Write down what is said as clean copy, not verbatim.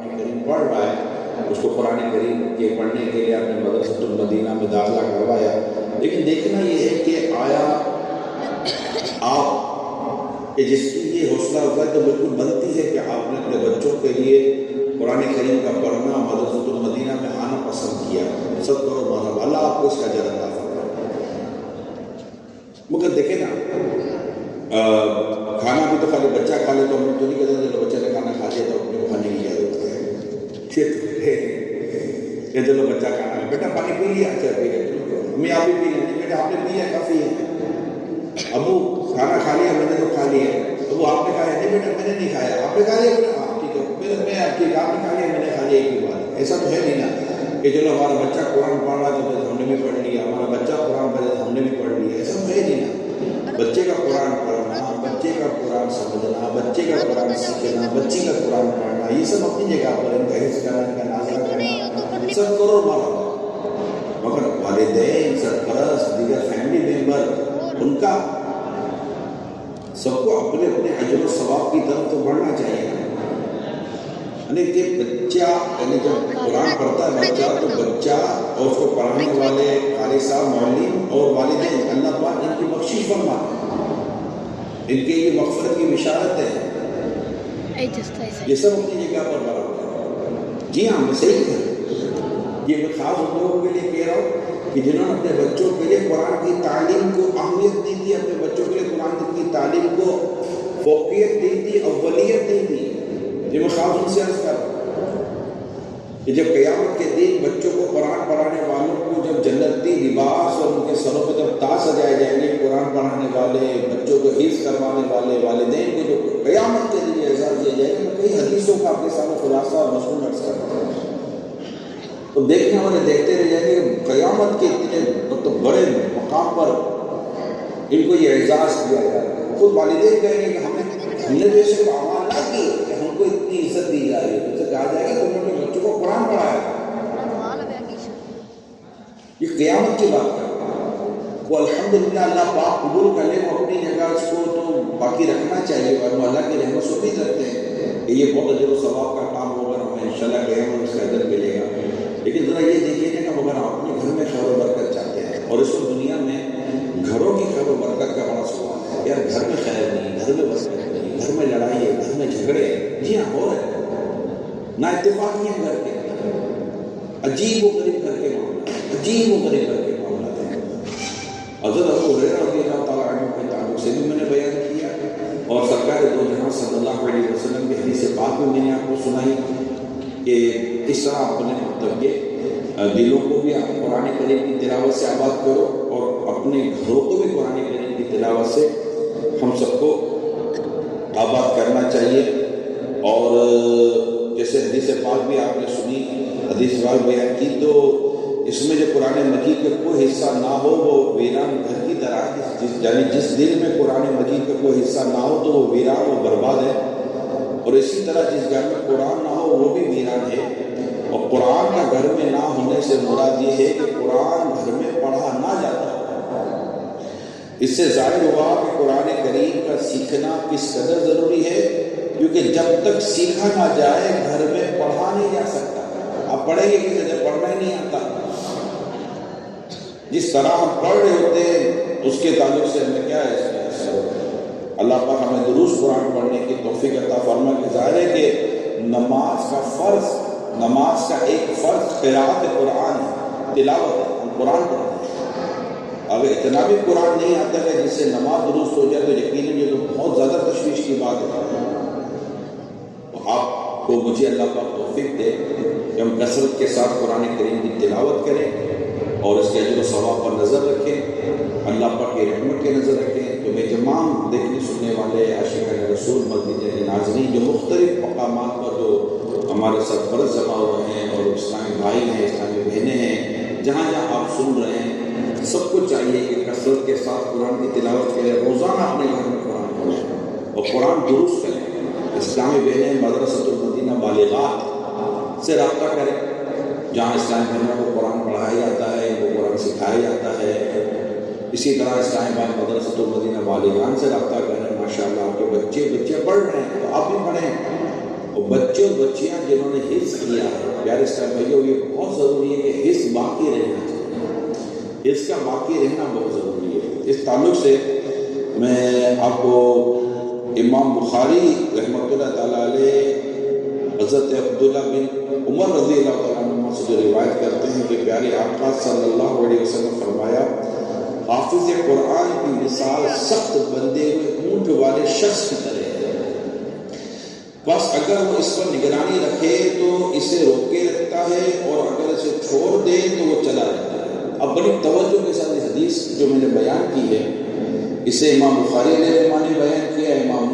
قرآن کریم پڑھ رہا ہے، اس کو قرآن کریم کے پڑھنے کے لیے آپ نے مدرسۃ المدینہ میں داخلہ کروایا، لیکن دیکھنا یہ ہے کہ آیا آپ کہ جس کی یہ حوصلہ افزائی تو بالکل بنتی ہے کہ آپ نے اپنے بچوں کے لیے قرآن کریم کا پڑھنا مدرسۃ المدینہ میں آنا پسند کیا، سب کرو مرحبا، اللہ آپ کو اس کا اجر عطا فرمائے۔ مگر دیکھیں نا، کھانا بھی تو خالی بچہ کھا لے تو ہم لوگ تو نہیں کہتے چلو بچے نے کھانا کھا لیا تو اپنے کو کھانے کی ضرورت ہے، کہ چلو بچہ کھانا، بیٹا پانی پی لیا، اچھا پی لیا، امی آپ بھی پی لیں، بیٹا آپ نے پی لیا کافی ہے، ابو کھانا کھا لیا، میں نے تو کھا لیا، ابو آپ نے کھایا، نہیں بیٹا میں نے نہیں کھایا، آپ نے کھا لیا، بیٹا ہاں ٹھیک ہے، میں آپ ٹھیک ہے، آپ نے کھا لیا، میں نے کھا لیا، ایک ہی بات، ایسا تو ہے نہیں نا کہ چلو ہمارا بچہ قرآن پڑھ رہا ہے تو ہم نے بھی پڑھ لیا، ہمارا بچہ قرآن پڑھ رہا ہے ہم نے بھی پڑھ لیا، ایسا تو ہے نہیں نا۔ بچے کا قرآن پڑھنا، بچے کا قرآن سمجھنا، بچے کا قرآن سیکھنا، بچی کا قرآن پڑھنا، یہ سب اپنی جگہ پر ان کا حفظ کرنا، ان کا نازلہ کرنا، سب کرو مرحبا، مگر والدین، سرپرست، دیگر فیملی ممبر، ان کا سب کو اپنے اپنے اجر و ثواب کی طرف تو بڑھنا چاہیے، یعنی کہ بچہ یعنی جب قرآن پڑھتا ہے بچہ تو بچہ اور اس کو پڑھانے والے قاری صاحب، معلم اور والدین، اللہ پاک ان کی بخشش فرماتے ہیں، ان کے یہ مغفرت کی بشارت ہے، یہ سب اپنی جگہ پر برابر ہے۔ جی ہاں، میں صحیح ہوں، یہ میں خاص ان لوگوں کے لیے کہہ رہا ہوں کہ جنہوں نے اپنے بچوں کے لیے قرآن کی تعلیم کو اہمیت دی تھی، اپنے بچوں کے لیے قرآن کی تعلیم کو فوقیت دی تھی، اولیت دی تھی، یہ میں خاص ان سے عرض کر رہا ہوں کہ جب قیامت کے دن بچوں کو قرآن پڑھانے والوں کو جب جنتی لباس اور ان کے سروں پہ جب تاج سجائے جائیں گے، قرآن پڑھانے والے، بچوں کو حفظ کروانے والے والدین کو جو قیامت کے دن اعزاز دیا جائے گا، میں کئی حدیثوں کا آپ کے سامنے خلاصہ اور مضمون عرض کرتا ہوں، تو دیکھنے والے دیکھتے رہ جائیں گے، قیامت کے اتنے مطلب بڑے مقام پر ان کو یہ اعزاز دیا جائے گا، خود والدین کہیں گے کہ ہم نے جو ایسے اعمال نہ کیے کہ ہم کو اتنی عزت دی جا رہی ہے، ان سے کہا جائے گا تم نے اپنے بچوں کو قرآن پڑھایا، یہ قیامت کی بات ہے۔ وہ الحمدللہ اللہ پاک قبول کر لے، وہ اپنی جگہ اس کو تو باقی رکھنا چاہیے، اور وہ اللہ کی رحمت سے امید رکھتے ہیں کہ یہ بہت اجر و ثواب کا کام ہوگا، ہمیں انشاءاللہ قیامت اس کا اجر ملے گا۔ لیکن ذرا یہ دیکھیے کہ اگر آپ اپنے گھر میں خیر و برکت چاہتے ہیں، اور اس وقت دنیا میں گھروں کی خیر و برکت کا بڑا سوال ہے، یار گھر میں خیر نہیں، گھر میں برکت نہیں، گھر میں لڑائی ہے، گھر میں جھگڑے ہیں، جی ہاں ہو رہے ہیں، نا اتفاقی ہیں گھر کے، عجیب و غریب گھر کے معاملات، عجیب و غریب گھر کے معاملات ہیں۔ حضرت ابو ہریرہ رضی اللہ تعالیٰ عنہ کے تعلق سے بھی میں نے بیان کیا، اور سرکار دو جہاں صلی اللہ علیہ وسلم کی حدیث پاک میں نے آپ کو سنائی کہ کس طرح اپنے مطلب یہ دلوں کو بھی آپ قرآن کریم کی تلاوت سے آباد کرو، اور اپنے گھروں کو بھی قرآن کریم کی تلاوت سے ہم سب کو آباد کرنا چاہیے۔ اور جیسے حدیث پاک بھی آپ نے سنی، حدیث پاک بیان کی، تو اس میں جو قرآن مجید کا کوئی حصہ نہ ہو وہ ویران گھر کی طرح ہے، یعنی جس دل میں قرآن مجید کا کوئی حصہ نہ ہو تو وہ ویران و برباد ہے، اور اسی طرح جس گھر میں قرآن نہ ہو وہ بھی ویران ہے۔ اور قرآن کا گھر میں نہ ہونے سے مراد یہ ہے کہ قرآن گھر میں پڑھا نہ جاتا ہو۔ اس سے ظاہر ہوا کہ قرآن کریم کا سیکھنا کس قدر ضروری ہے، کیونکہ جب تک سیکھا نہ جائے گھر میں پڑھا نہیں جا سکتا۔ آپ پڑھیں گے کسی سے، پڑھنا ہی نہیں آتا۔ جس طرح ہم پڑھ رہے ہوتے ہیں اس کے تعلق سے ہمیں کیا ہے، اللہ پاک ہمیں درست قرآن پڑھنے کی توفیق عطا فرمائے۔ کہ ظاہر ہے کہ نماز کا فرض، نماز کا ایک فرض قراءت قرآن ہے، تلاوت ہے، ہم قرآن پڑھتے ہیں۔ اگر اتنا بھی قرآن نہیں آتا ہے جس سے نماز درست ہو جائے تو یقیناً یہ تو بہت زیادہ تشویش کی بات ہے۔ تو آپ کو مجھے اللہ پاک توفیق دے کہ ہم کثرت کے ساتھ قرآن کریم کی تلاوت کریں اور اس کے اجر و ثواب پر نظر رکھیں، اللہ پاک کی رحمت کی نظر رکھیں۔ تو میں تمام دیکھنے سننے والے عاشقان رسول مسجد کے ناظرین جو مختلف مقامات پر جو ہمارے سرپرست جمع ہوئے ہیں، اور اسلامی بھائی ہیں، اسلامی بہنیں ہیں، جہاں جہاں آپ سن رہے ہیں، سب کو چاہیے کہ کثرت کے ساتھ قرآن کی تلاوت کریں، روزانہ اپنے گھر میں قرآن پڑھیں اور قرآن درست کریں۔ اسلامی بہنیں مدرسۃ المدینہ بالغات سے رابطہ کریں، جہاں اسلامی بہنوں کو قرآن پڑھایا جاتا ہے، ان کو قرآن سکھایا جاتا ہے۔ اسی طرح اسلامی بھائی مدرسۃ المدینہ بالغان سے رابطہ کریں، ماشاء اللہ آپ کے بچے پڑھ رہے ہیں تو آپ بھی پڑھیں، اور بچے اور بچیاں جنہوں نے حفظ کیا ہے، پیارے اسلام بھائیوں، یہ بہت ضروری ہے کہ حفظ باقی رہنا چاہیے، اس کا باقی رہنا بہت ضروری ہے۔ اس تعلق سے میں آپ کو امام بخاری رحمۃ اللہ تعالیٰ علیہ حضرت عبداللہ بن عمر رضی اللہ تعالیٰ عنہ سے جو روایت کرتے ہیں کہ پیارے آقا صلی اللہ علیہ وسلم فرمایا، حافظ قرآن کی مثال سخت بندے ہوئے اونٹ والے شخص کی طرح ہے، بس اگر وہ اس پر نگرانی رکھے تو اسے روکے رکھتا ہے، اور اگر اسے چھوڑ دے تو وہ چلا رہتا ہے۔ اب بڑی توجہ کے ساتھ اس حدیث جو میں نے بیان کی ہے، اسے امام بخاری نے بیان کیا ہے، امام